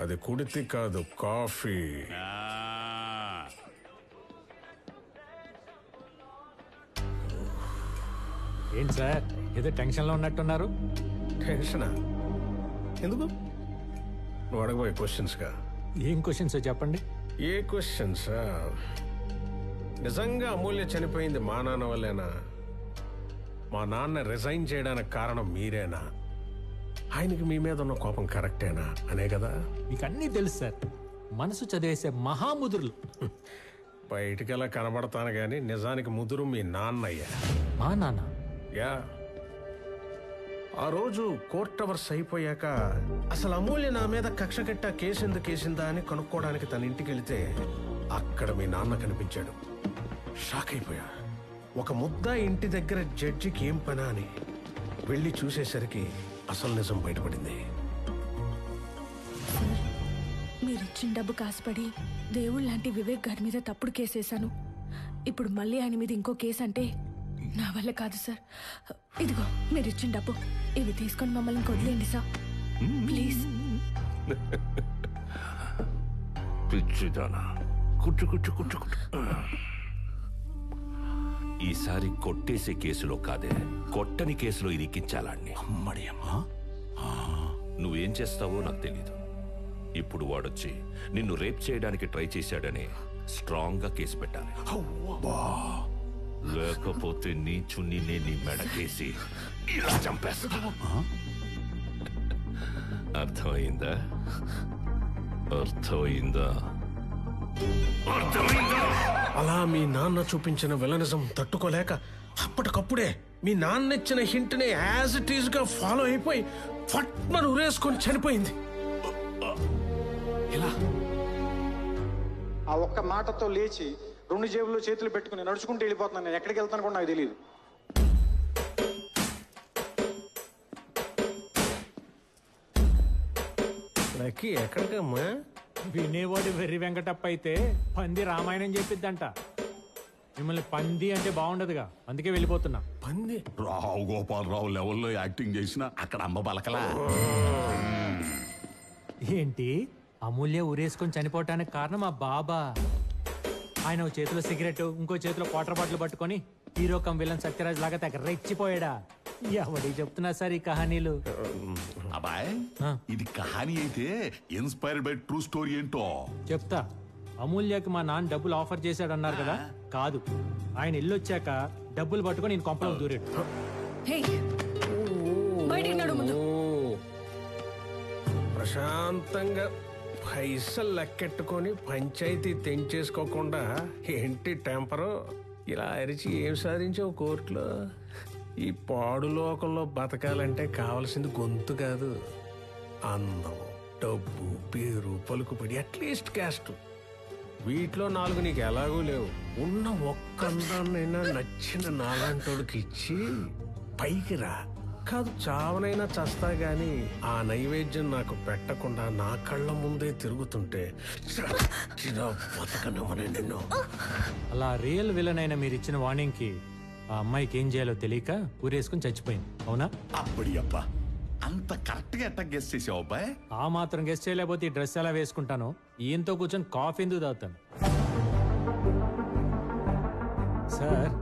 అది కుడితి కాదు, కాఫీ. ఏంటి సార్ ఏదో టెన్షన్లో ఉన్నట్టున్నారు? టెన్షనా? ఎందుకు? నువ్వు అడగబోయే క్వశ్చన్స్గా. ఏం క్వశ్చన్స్ చెప్పండి. ఏ క్వశ్చన్సా? నిజంగా అమూల్య చనిపోయింది మా నాన్న వల్లేనా? మా నాన్న రిజైన్ చేయడానికి కారణం మీరేనా? ఆయనకి మీ మీద ఉన్న కోపం కరెక్టేనా అనే కదా. మీకు అన్నీ తెలుసు సార్, మనసు చదివేసే మహాముదురులు. బయటికి ఎలా కనబడతాను కానీ నిజానికి ముదురు మీ నాన్నయ్యా. మా నాన్న? యా. ఆ రోజు కోర్ట్ అవర్స్ అయిపోయాక అసలు అమూల్య నా మీద కక్ష కట్ట కేసిందా అని కనుక్కోవడానికి తన ఇంటికి వెళితే అక్కడ మీ నాన్న కనిపించాడు. షాక్ అయిపోయా. ఒక ముద్ద ఇంటి దగ్గర జడ్జికి ఏం పనా అని వెళ్ళి చూసేసరికి అసలు నిజం బయటపడింది. మీరిచ్చిన డబ్బు కాసుపడి దేవుళ్ళ లాంటి వివేక్ గారి మీద తప్పుడు కేసేశాను. ఇప్పుడు మళ్ళీ ఆయన మీద ఇంకో కేసు అంటే నా వల్ల కాదు సార్. ఇదిగో మీరిచ్చిన డబ్బు, ఇవి తీసుకొని మమ్మల్ని వదిలేయండి సార్ ప్లీజ్. పిచ్చిదానా, కుట్టు. ఈసారి కొట్టేసే కేసులో కాదే, కొట్టని కేసులో ఇరికించాలాన్ని. అమ్మడియమ్మా, నువ్వేం చేస్తావో నాకు తెలీదు. ఇప్పుడు వాడొచ్చి నిన్ను రేప్ చేయడానికి ట్రై చేశాడని స్ట్రాంగ్ గా కేసు పెట్టాలి. లేకపోతే నీ చున్నీనే నీ మెడకేసి ఇలా చంపేస్తా. అర్థమైందా? అలా మీ నాన్న చూపించిన విలనిజం తట్టుకోలేక అప్పటికప్పుడే మీ నాన్న ఇచ్చిన హింట్ ని యాజ్ ఇట్ ఈజ్ గా ఫాలో అయిపోయి ఫట్మను ఉరేసుకొని చనిపోయింది. ఎలా? ఆ ఒక్క మాటతో లేచి 2 జేబుల్లో చేతులు పెట్టుకుని నడుచుకుంటూ వెళ్ళిపోతున్నాను. నేను ఎక్కడికి వెళ్తాను కూడా నాకు తెలియదు. లక్కీ ఎక్కడికమ్మా? వినేవాడు వెర్రి వెంకటప్ప అయితే పంది రామాయణం చెప్పిద్దంట. మిమ్మల్ని పంది అంటే బాగుండదుగా, అందుకే వెళ్ళిపోతున్నా. పంది? రావు గోపాలరావు లెవెల్లో యాక్టింగ్ చేసిన అక్కడ అమ్మ బలకలా. ఏంటి అమూల్య ఊరేసుకొని చనిపోవటానికి కారణం మా బాబా? ఆయన ఓ చేతిలో సిగరెట్, ఇంకో చేతిలో వాటర్ బాటిల్ పట్టుకొని హీరో కమ్ విలన్ సత్యరాజ్ లాగా తెగ రెచ్చిపోయాడా? ఎవడి చెప్తున్నా సార్ ఈ కహానీలు? అబ్బాయ్, ఇది కహానీ అయితే ఇన్స్పైర్డ్ బై ట్రూ స్టోరీ ఏంటో చెప్తా. అమూల్యకి మా నాన్న డబ్బులు ఆఫర్ చేశాడన్నారు కదా, కాదు, ఆయన ఇల్లు వచ్చాక డబ్బులు పట్టుకొని నేను కొంపలో దూరాడు. ప్రశాంతంగా పైసలు లెక్కెట్టుకొని పంచాయతీ తెంచేసుకోకుండా ఏంటి టెంపరు? ఇలా అరిచి ఏం సాధించావు కోర్టులో? ఈ పాడు లోకంలో బతకాలంటే కావలసింది గొంతు కాదు, అందం, డబ్బు, పేరు, పలుకుబడి, అట్లీస్ట్ క్యాస్ట్. వీటిలో 4 నీకు ఎలాగూ లేవు. ఉన్న ఒక్కందాన్నైనా నచ్చిన నాలాంటోడికి ఇచ్చి పైకి రా. కాదు చావనైనా చస్తా గాని ఆ నైవేద్యం నాకు పెట్టకుండా నా కళ్ళ ముందే తిరుగుతుంటే బతకనవనే నిన్ను. అలా రియల్ విలన్ అయిన మీరు ఇచ్చిన వార్నింగ్ కి ఆ అమ్మాయికి ఏం చేయాలో తెలియక ఊరేసుకుని చచ్చిపోయింది, అవునా? అప్పటి అబ్బా, అంత కరెక్ట్ గా ఎట్టా గెస్ చేసావు అబ్బాయి? ఆ మాత్రం గెస్ చేయలేకపోతే ఈ డ్రెస్ ఎలా వేసుకుంటాను? ఈయంతో కూర్చొని కాఫీ ఎందుకు తాగుతాను? సార్,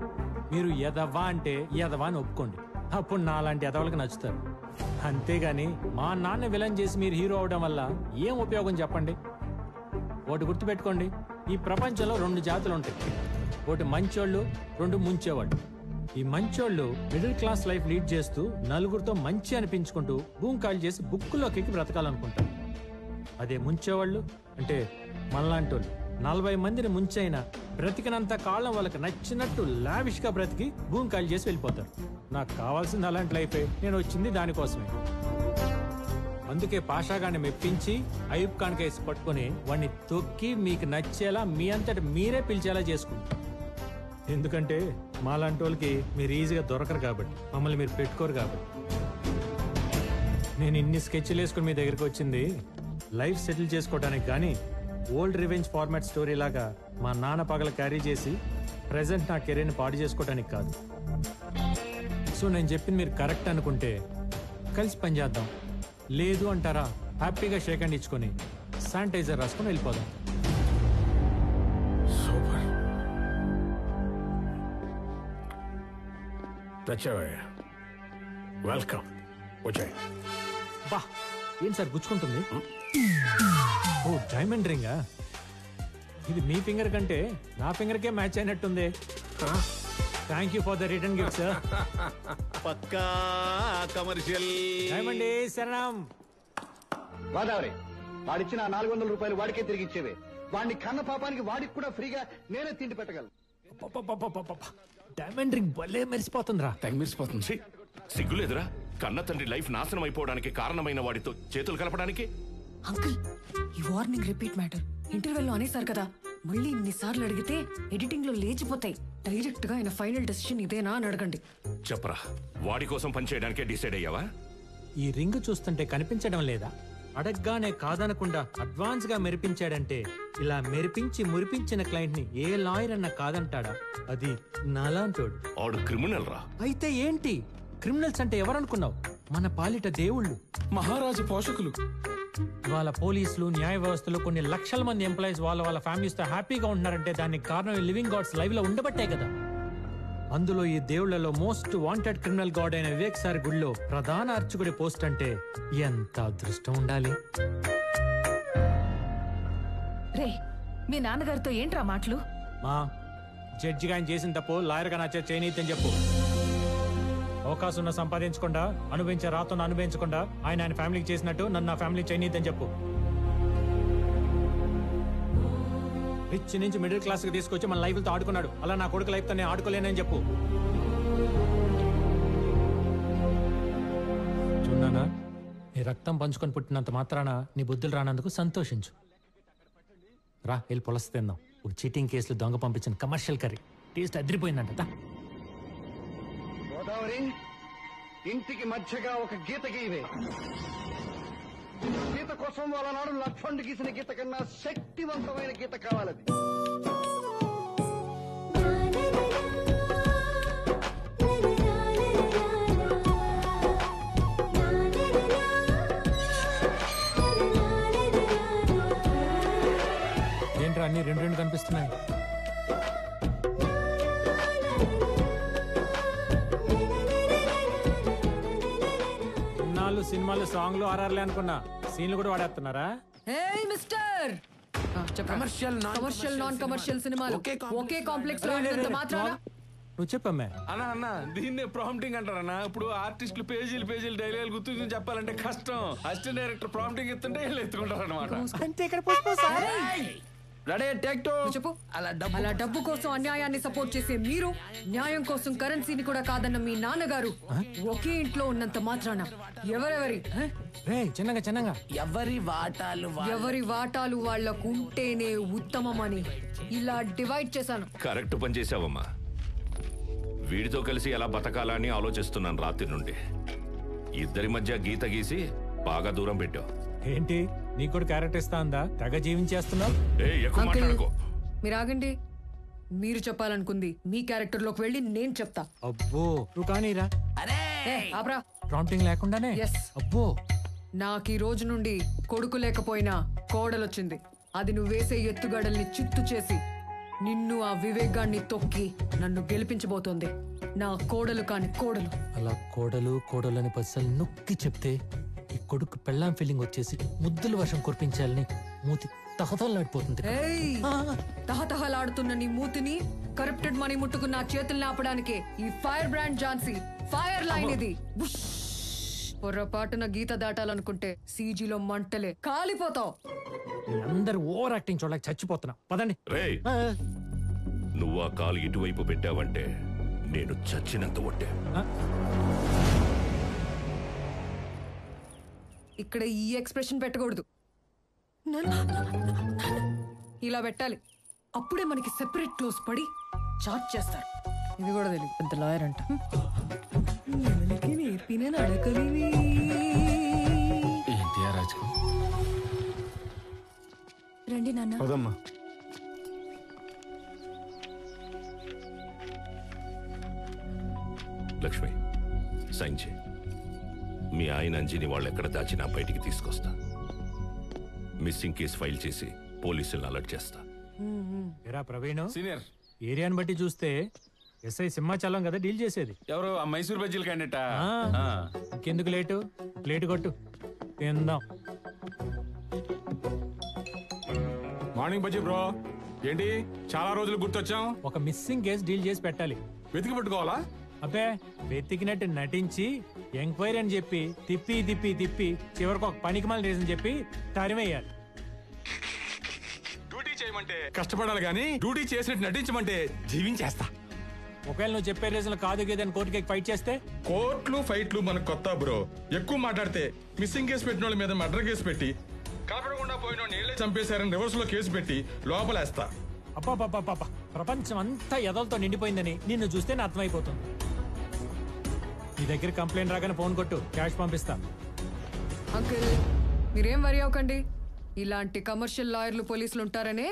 మీరు ఎదవా అంటే ఎదవా అని ఒప్పుకోండి, అప్పుడు నాలాంటి ఎదవలకు నచ్చుతారు. అంతేగాని మా నాన్న విలన్ చేసి మీరు హీరో అవడం వల్ల ఏం ఉపయోగం చెప్పండి? ఒకటి గుర్తుపెట్టుకోండి, ఈ ప్రపంచంలో 2 జాతులు ఉంటాయి. ఒకటి మంచోళ్ళు, 2 ముంచేవాళ్ళు. ఈ మంచోళ్ళు మిడిల్ క్లాస్ లైఫ్ లీడ్ చేస్తూ నలుగురితో మంచి అనిపించుకుంటూ భూమి కాల్ చేసి బుక్కులోకి ఎక్కి బ్రతకాలనుకుంటారు. అదే ముంచేవాళ్ళు అంటే మనలాంటోళ్ళు 40 మందిని ముంచైనా బ్రతికినంత కాలం వాళ్ళకి నచ్చినట్టు లావిష్ గా బ్రతికి భూమి కాల్ చేసి వెళ్ళిపోతారు. నాకు కావాల్సింది అలాంటి లైఫే, నేను వచ్చింది దానికోసమే. అందుకే పాషాగాన్ని మెప్పించి అయూబ్ ఖాన్ కేసు పట్టుకుని వాడిని తొక్కి మీకు నచ్చేలా మీ అంతటి మీరే పిలిచేలా చేసుకుంటారు. ఎందుకంటే మాలాంటి వాళ్ళకి మీరు ఈజీగా దొరకరు కాబట్టి, మమ్మల్ని మీరు పెట్టుకోరు కాబట్టి. నేను ఇన్ని స్కెచ్లు వేసుకుని మీ దగ్గరికి వచ్చింది లైఫ్ సెటిల్ చేసుకోవడానికి కానీ ఓల్డ్ రివెంజ్ ఫార్మాట్ స్టోరీ లాగా మా నాన్న పగల క్యారీ చేసి ప్రెసెంట్ నా కెరీర్ని పాడు చేసుకోవడానికి కాదు. సో నేను చెప్పింది మీరు కరెక్ట్ అనుకుంటే కలిసి పనిచేద్దాం, లేదు అంటారా హ్యాపీగా షేక్ హ్యాండ్ ఇచ్చుకొని శానిటైజర్ రాసుకొని వెళ్ళిపోదాం. సూపర్. వచ్చావయ్యా, వెల్కమ్. వచ్చాయి. బా ఏం సార్ గుచ్చుకుంటుంది? ఓ డైమండ్ రింగా? ఇది మీ ఫింగర్ కంటే నా ఫింగర్కే మ్యాచ్ అయినట్టుంది. Thank you for the return gift sir. పక్కా కమర్షియల్. డైమండ్ శరణం. గోదావరి, వాడిచ్చిన 400 రూపాయలు వాడికే తిరిగి ఇచ్చేవే. వాడిని కన్న పాపానికి వాడికి కూడా ఫ్రీగా నేనే తిండి పెట్టగలను. డైమండ్ రింగ్ భలే మెరిసిపోతుందిరా. ఛీ, సిగ్గులేదురా? కన్న తండ్రి లైఫ్ నాశనం అయిపోవడానికి కారణమైన వాడితో చేతులు కలపడానికి. అంకుల్, ఈ వార్నింగ్ రిపీట్ మ్యాటర్. ఇంటర్వెల్ లో అనేసారు కదా, మళ్ళీ ఇన్నిసార్లు అడిగితే ఎడిటింగ్ లో లేచిపోతాయి. డైరెక్ట్ గా ఆయన ఫైనల్ డెసిషన్ ఇదేనా అని అడగండి. చెప్పరా, వాడి కోసం పనిచేయడానికే డిసైడ్ అయ్యావా? ఈ రింగ్ చూస్తుంటే కనిపించడం లేదా? అడగ్గానే కాదనకుండా అడ్వాన్స్ గా మెరిపించాడంటే, ఇలా మెరిపించి మురిపించిన క్లయింట్ ని ఏ లాయర్ అన్న కాదంటాడా? అది నాలాంటోడు. ఆడు క్రిమినల్ రా. అయితే ఏంటి? క్రిమినల్స్ అంటే ఎవరనుకున్నావు? మన పాలిట దేవుళ్ళు, మహారాజు పోషకులు. వాళ్ళ పోలీసులు, న్యాయ వ్యవస్థలో కొన్ని లక్షల మంది ఎంప్లాయీస్ వాళ్ళ ఫ్యామిలీస్ తో హ్యాపీగా ఉంటున్నారంటే దానికి కారణం లివింగ్ గాడ్స్ లైవ్ లో ఉండబట్టే కదా. అందులో ఈ దేవుళ్లలో మోస్ట్ వాంటెడ్ క్రిమినల్ గాడ్ అయిన వివేక్ సార్ గుడిలో ప్రధాన అర్చకుడి పోస్ట్ అంటే ఎంత అదృష్టం ఉండాలి. రే, మీ నాన్నగారితో ఏంట్రా మాటలు? మా జడ్జిగా ఆయన చేసిన తప్పు లాయర్గా నా చేత చేయనీయని చెప్పు. అవకాశం ఉన్న సంపాదించకుండా, అనుభవించే రాతను అనుభవించకుండా ఆయన ఫ్యామిలీకి చేసినట్టు నన్ను నా ఫ్యామిలీ చేయనీయని చెప్పు. రిచ్ నుంచి మిడిల్ క్లాస్ కి తీసుకొచ్చి మన లైఫ్తో ఆడుకున్నాడు. అలా నా కొడుకు లైఫ్ తో నేను ఆడుకోలేనని చెప్పు. చూడనా, నీ రక్తం పంచుకొని పుట్టినంత మాత్రాన నీ బుద్ధులు రానందుకు సంతోషించు. రా, వెళ్ళి పొలస తిందాం. ఒక చీటింగ్ కేసులు దొంగ పంపించిన కమర్షియల్ కర్రీ టేస్ట్ అదిరిపోయిందంట. గోదావరి, ఇంటికి మధ్యగా ఒక గీత గీవే. గీత కోసం వాళ్ళ నాడు లక్ష్మణుడు గీసిన గీత కన్నా శక్తివంతమైన గీత కావాలది. ఏంట్రా అన్ని రెండు కనిపిస్తున్నాయి? సినిమాలు సాంగ్లు ఆర్ఆర్లే అనుకున్నా, సీన్లు కూడా వాడేస్తున్నారా? ఏయ్ మిస్టర్, కమర్షియల్ నాన్ కమర్షియల్ సినిమాలు ఒకే కాంప్లెక్స్ లో ఆడినంత మాత్రాన నువ్వు చెప్పమ్మా. అన్న దీన్నే ప్రాంప్టింగ్ అంటారన్నా. ఇప్పుడు ఆర్టిస్టులు పేజీలు డైలాగులు గుర్తు చెప్పాలంటే కష్టం. అసిస్టెంట్ డైరెక్టర్ ప్రాంప్టింగ్ ఎత్తుంటే వీళ్ళు ఎత్తుకుంటారు అనమాట. చెప్పు. అలా డబ్బు కోసం అన్యాయాన్ని సపోర్ట్ చేసే మీరు, న్యాయం కోసం కరెన్సీని కూడా కాదన్న మీ నాన్నగారు ఒకే ఇంట్లో ఉన్నంత మాత్రాన చిన్నగా ఎవరి వాటాలు వాళ్లకు ఉంటేనే ఉత్తమమని ఇలా డివైడ్ చేశాను. కరెక్ట్ పని చేసావమ్మా. వీడితో కలిసి ఎలా బతకాలని ఆలోచిస్తున్నాను రాత్రి నుండి. ఇద్దరి మధ్య గీత గీసి బాగా దూరం పెట్టావు. ఏంటి, నీకు కూడా క్యారెక్టర్ ఇస్తా ఉందా? తెగ జీవించేస్తున్నావు. మీరు ఆగండి. మీరు చెప్పాలనుకుంది మీ క్యారెక్టర్ లోకి వెళ్ళి నేను చెప్తా. అబ్బో, నువ్వు కానీరా. ప్రాంప్టింగ్ లేకుండానే. అబ్బో, నాకు ఈ రోజు నుండి కొడుకు లేకపోయినా కోడలొచ్చింది. అది నువ్వు వేసే ఎత్తుగడల్ని చిత్తు చేసి నిన్ను ఆ వివేగాన్ని తొక్కి నన్ను గెలిపించబోతోంది. నా కోడలు కాని కోడలు. అలా కోడలు అని పర్సలు నొక్కి చెప్తే ఈ కొడుకు పెళ్ళాం ఫీలింగ్ వచ్చేసి ముద్దుల వర్షం కురిపించాలని మూతి తహతహలాడిపోతుంది. తహతహలాడుతున్న నీ మూతిని కరప్టెడ్ మనీ ముట్టుకున్న చేతుల్ని ఆపడానికి ఈ fire brand Jhansi fire line ఇది. పొర్రపాటున గీత దాటాలనుకుంటే సీజీలో మంటలే కాలిపోతావు. అందరు ఓవర్ యాక్టింగ్ చూడలేక చచ్చిపోతున్నా. పదండి. నువ్వు ఆ కాలు ఇటువైపు పెట్టావంటే నేను చచ్చినంత ఒట్టే. ఇక్కడ ఈ ఎక్స్ప్రెషన్ పెట్టకూడదు, ఇలా పెట్టాలి. అప్పుడే మనకి సెపరేట్ క్లోజ్ పడి చార్జ్ చేస్తారు. ఇది కూడా తెలియదు, పెద్ద లాయర్ అంట. రండి నాన్న. లక్ష్మి, సైన్ చేయి. మీ ఆయన అంజిని వాళ్ళు ఎక్కడ దాచినా బయటికి తీసుకొస్తా. మిస్సింగ్ కేసు ఫైల్ చేసి పోలీసులను అలర్ట్ చేస్తా. ఏరా ప్రవీణ్, సీనియర్. ఏరియాని బట్టి చూస్తే ఎస్ఐ సింహాచలం కదా డీల్ చేసేది. ఎవరు ఆ మైసూర్ బజ్జీలు క్యాండిడేటా? ఇంకెందుకు లేటు, ప్లేట్ కొట్టు తిందాం. Morning bajji bro. ఏంటి చాలా రోజులు గుర్తొచ్చాం? ఒక మిస్సింగ్ కేసు డీల్ చేసి పెట్టాలి. వెతికి పట్టుకోవాలా? అబ్బే, వెతికినట్టు నటించి ఎంక్వైరీ అని చెప్పి తిప్పి తిప్పి తిప్పి చివరికి ఒక పనికిమాలిన రీజన్ చెప్పి తరిమేయాలి. డ్యూటీ చేయమంటే కష్టపడాలి కానీ డ్యూటీ చేసినట్టు నటించమంటే జీవించేస్తా. ఒకవేళ నువ్వు చెప్పే రీజన్ కాదు గేదని కోర్టుకి ఫైట్ చేస్తే? కోర్టులు ఫైట్లు మనకు కొత్త బ్రో. ఎక్కువ మాట్లాడితే మిస్సింగ్ కేసు పెట్టిన వాళ్ళ మీద మర్డర్ కేసు పెట్టి, కనపడకుండా పోయిన నీళ్ళే చంపేశారని రివర్స్ లో కేసు పెట్టి లోపలేస్తా. అబ్బా, ప్రపంచం అంతా ఎదలతో నిండిపోయిందని నిన్ను చూస్తేనే అర్థమైపోతుంది. నీ దగ్గర కంప్లైంట్ రాగానే ఫోన్ కొట్టు, క్యాష్ పంపిస్తా. అంకుల్ మీరేం వరి అవ్వకండి. ఇలాంటి కమర్షియల్ లాయర్లు పోలీసులు ఉంటారనే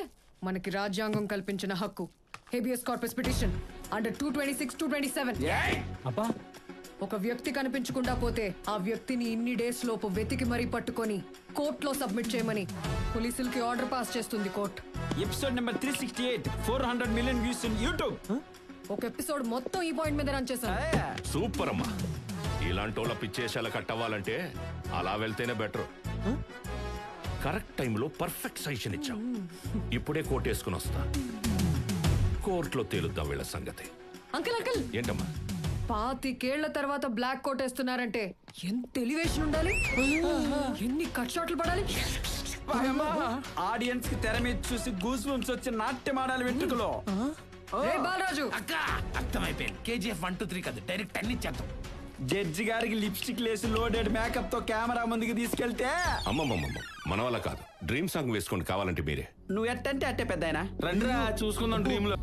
మనకి రాజ్యాంగం కల్పించిన హక్కు. Habeas corpus petition under 226, 227. అబ్బా, ఒక వ్యక్తి కనిపించకుండా పోతే ఆ వ్యక్తిని ఇన్ని డేస్ లోపు వెతికి మరీ పట్టుకొని కోర్టులో సబ్మిట్ చేయమని పోలీసులకి ఆర్డర్ పాస్ చేస్తుంది court. Episode number 368, 400 million views in YouTube. ఒక ఎపిసోడ్ మొత్తం ఈ పాయింట్ మీద రన్ చేశాను. సూపర్ అమ్మా. ఇలాంటి వాళ్ళ పిచ్చేసాల కట్టవ్వాలంటే అలా వెళ్తేనే బెటర్. కరెక్ట్ టైంలో పర్ఫెక్ట్ సజెషన్ ఇచ్చాం. ఇప్పుడే కోట్ వేసుకుని వస్తా. కోర్టులో తేలుద్దాం వీళ్ళ సంగతి. అంకుల్ ఏంటమ్మా? 25 తర్వాత బ్లాక్ కోట్ వేస్తున్నారంటే ఎంత ఎలివేషన్ ఉండాలి, ఎన్ని కట్ షాట్లు పడాలి. ఆడియన్స్ కి తెర మీద చూసి గూస్ బంప్స్ వచ్చి నాట్యం ఆడాలి వెంట్రుకలో. రే బాలరాజు, అర్థమైపోయింది. KGF 1, 2, 3 కాదు, డైరెక్ట్ అన్ని చేద్దాం. జడ్జి గారికి లిప్స్టిక్ లేసి లోడెడ్ మేకప్ తో కెమెరా ముందుకు తీసుకెళ్తే అమ్మమ్మమ్మ, మన వల్ల కాదు. డ్రీమ్ సాంగ్ వేసుకోండి కావాలంటే మీరే. నువ్వు ఎట్టంటే అట్టే పెద్ద రండిరా చూసుకుందాం డ్రీమ్ లో.